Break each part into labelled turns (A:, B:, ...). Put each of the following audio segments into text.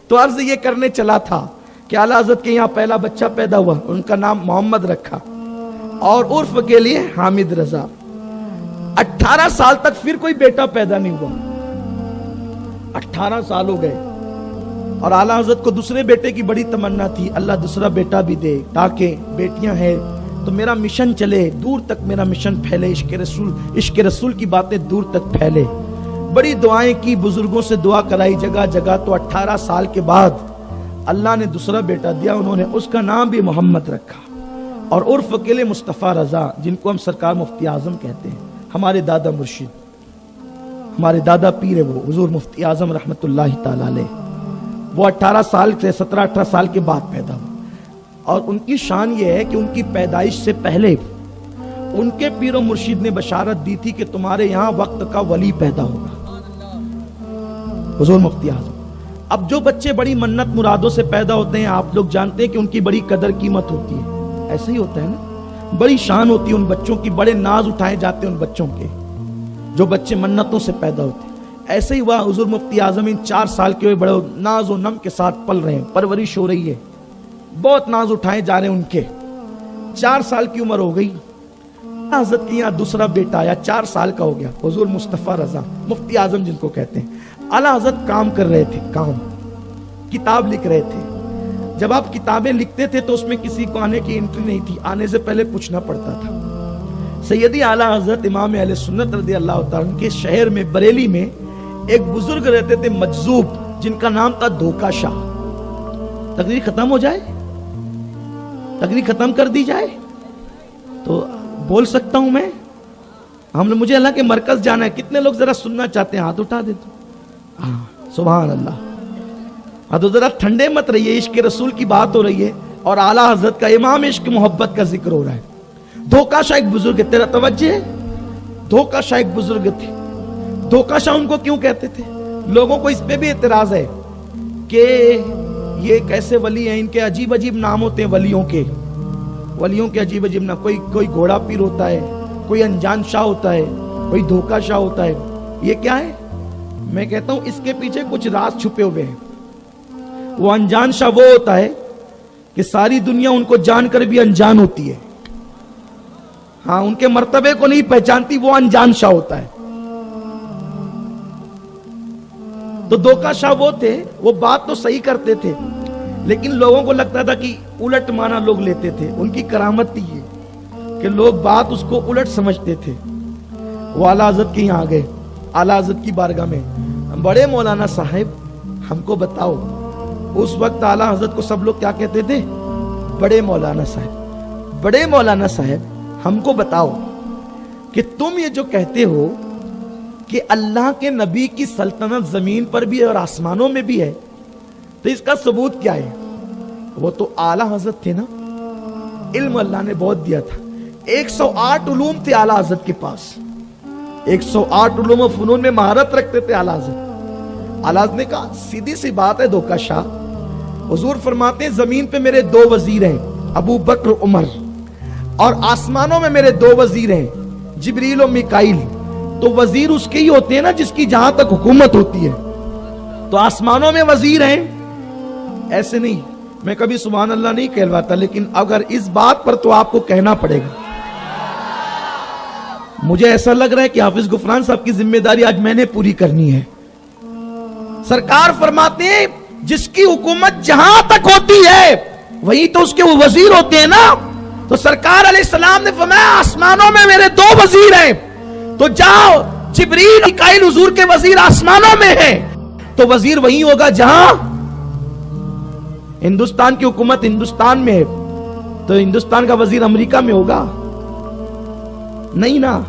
A: تو عرض یہ کرنے چلا تھا کہ اعلیٰ حضرت کے یہاں پہلا بچہ پیدا ہوا، ان کا نام محمد رکھا اور عرف کے لیے حامد رضا۔ 18 سال تک پھر کوئی بیٹا پیدا نہیں ہوا، 18 سال ہو گئے، اور اعلیٰ حضرت کو دوسرے بیٹے کی بڑی تمنا تھی، اللہ دوسرا بیٹا بھی دے تاکہ بیٹیاں ہیں تو میرا مشن چلے، دور تک میرا مشن پھیلے، عشق رسول کی باتیں دور تک پھیلے۔ بڑی دعائیں کی، بزرگوں سے دعا کرائی جگہ جگہ، تو 18 سال کے بعد اللہ نے دوسرا بیٹا دیا، انہوں نے اس کا نام بھی محمد رکھا، اور عرف کے لیے مصطفیٰ رضا، جن کو ہم سرکار مفتی اعظم کہتے ہیں، ہمارے دادا مرشد، ہمارے دادا پیر ہے وہ حضور مفتی اعظم رحمت اللہ تعالی علیہ۔ وہ 18 سال سے 17-18 سال کے بعد پیدا ہوا، اور ان کی شان یہ ہے کہ ان کی پیدائش سے پہلے ان کے پیر و مرشد نے بشارت دی تھی کہ تمہارے یہاں وقت کا ولی پیدا ہوگا، حضور مفتی اعظم۔ اب جو بچے بڑی منت مرادوں سے پیدا ہوتے ہیں، آپ لوگ جانتے ہیں کہ ان کی بڑی قدر قیمت ہوتی ہے، ایسے ہی ہوتا ہے نا، بڑی شان ہوتی ہے ان بچوں کی، بڑے ناز اٹھائے جاتے ہیں ان بچوں کے، جو بچے منتوں سے پیدا ہوتے ہیں۔ ایسے ہی ہوا، حضور مفتی اعظم 4 سال کے ہوئے، بڑے ناز و نم کے ساتھ پل رہے ہیں، پرورش ہو رہی ہے، بہت ناز اٹھائے جا رہے ہیں ان کے۔ 4 سال کی عمر ہو گئی، حضرت کے یہاں دوسرا بیٹا آیا، 4 سال کا ہو گیا، حضور مصطفیٰ رضا مفتی اعظم جن کو کہتے ہیں۔ اعلیٰ حضرت کام کر رہے تھے، کتاب لکھ رہے تھے۔ جب آپ کتابیں لکھتے تھے تو اس میں کسی کو آنے کی انٹری نہیں تھی، آنے سے پہلے پوچھنا پڑتا تھا۔ سیدی اعلیٰ حضرت امام اہل سنت رضی اللہ تعالیٰ عنہ کے شہر میں بریلی میں ایک بزرگ رہتے تھے مجذوب، جن کا نام تھا دھوکا شاہ۔ تقریر ختم ہو جائے، تقریر ختم کر دی جائے تو بول سکتا ہوں میں؟ مجھے اللہ کے مرکز جانا ہے، کتنے لوگ ذرا سننا چاہتے ہیں؟ ہاتھ اٹھا دے تو سبحان اللہ۔ ہاں تو ذرا ٹھنڈے مت رہیے، عشق رسول کی بات ہو رہی ہے اور اعلیٰ حضرت کا امام عشق محبت کا ذکر ہو رہا ہے۔ دھوکا شاہ ایک بزرگ ہے، تیرا توجہ ہے؟ دھوکا شاہ ایک بزرگ تھے۔ دھوکا شاہ ان کو کیوں کہتے تھے؟ لوگوں کو اس پہ بھی اعتراض ہے کہ یہ کیسے ولی ہیں، ان کے عجیب عجیب نام ہوتے ہیں ولیوں کے عجیب عجیب نام، کوئی گھوڑا پیر ہوتا ہے، کوئی انجان شاہ ہوتا ہے، کوئی دھوکا شاہ ہوتا ہے، یہ کیا ہے؟ میں کہتا ہوں اس کے پیچھے کچھ راز چھپے ہوئے ہیں۔ وہ انجان شاہ وہ ہوتا ہے کہ ساری دنیا ان کو جان کر بھی انجان ہوتی ہے، ہاں ان کے مرتبے کو نہیں پہچانتی، وہ انجان شاہ ہوتا ہے۔ تو دھوکا شاہ وہ تھے، وہ بات تو صحیح کرتے تھے لیکن لوگوں کو لگتا تھا کہ الٹ مانا لوگ لیتے تھے، ان کی کرامت تھی یہ کہ لوگ بات اس کو الٹ سمجھتے تھے۔ وہ اعلیٰ حضرت کے یہاں آ گئے، اعلیٰ حضرت کی بارگاہ میں، بڑے مولانا صاحب ہم کو بتاؤ۔ اس وقت اعلیٰ حضرت کو سب لوگ کیا کہتے تھے؟ بڑے مولانا صاحب، بڑے مولانا صاحب ہم کو بتاؤ کہ تم یہ جو کہتے ہو کہ اللہ کے نبی کی سلطنت زمین پر بھی ہے اور آسمانوں میں بھی ہے، تو اس کا ثبوت کیا ہے؟ وہ تو اعلیٰ حضرت تھے نا، علم اللہ نے بہت دیا تھا، 108 علوم تھے اعلیٰ حضرت کے پاس، 108 علوم و فنون میں مہارت رکھتے تھے اعلیٰ حضرت۔ اعلیٰ حضرت نے کہا سیدھی سی بات ہے دھوکا شاہ، حضور فرماتے ہیں زمین پہ میرے 2 وزیر ہیں، ابو بکر عمر، اور آسمانوں میں میرے 2 وزیر ہیں، جبریل و میکائیل۔ تو وزیر اس کے ہی ہوتے ہیں نا جس کی جہاں تک حکومت ہوتی ہے، تو آسمانوں میں وزیر ہیں، ایسے نہیں۔ میں کبھی سبحان اللہ نہیں کہلواتا، لیکن اگر اس بات پر تو آپ کو کہنا پڑے گا۔ مجھے ایسا لگ رہا ہے کہ حافظ غفران صاحب کی ذمہ داری آج میں نے پوری کرنی ہے۔ سرکار فرماتے ہیں جس کی حکومت جہاں تک ہوتی ہے وہی تو اس کے وہ وزیر ہوتے ہیں نا۔ تو سرکار علیہ السلام نے فرمایا آسمانوں میں میرے 2 وزیر ہیں، تو جاؤ جبریل میکائیل حضور کے وزیر آسمانوں میں ہیں، تو وزیر وہی ہوگا جہاں ہندوستان کی حکومت ہندوستان میں ہے، تو ہندوستان کا وزیر امریکہ میں ہوگا؟ نہیں نا،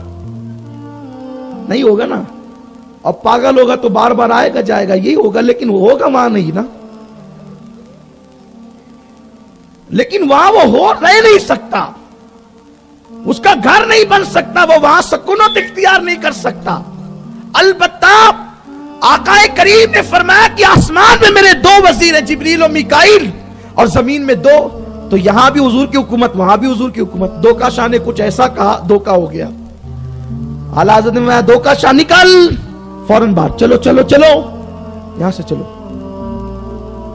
A: نہیں ہوگا نا۔ اور پاگل ہوگا تو بار بار آئے گا جائے گا، یہی ہوگا، لیکن وہ ہوگا وہاں نہیں نا، لیکن وہاں وہ ہو رہ نہیں سکتا، اس کا گھر نہیں بن سکتا، وہ وہاں سکونت اختیار نہیں کر سکتا۔ البتہ آقا کریم نے فرمایا کہ آسمان میں میرے 2 وزیر ہیں، جبریل و میکائیل، اور زمین میں 2، تو یہاں بھی حضور کی حکومت وہاں بھی حضور کی حکومت۔ دھوکا شاہ نے کچھ ایسا کہا، دھوکا ہو گیا۔ اعلیٰ حضرت نے دھوکا شاہ نکل، فوراً باہر، چلو چلو چلو یہاں سے چلو۔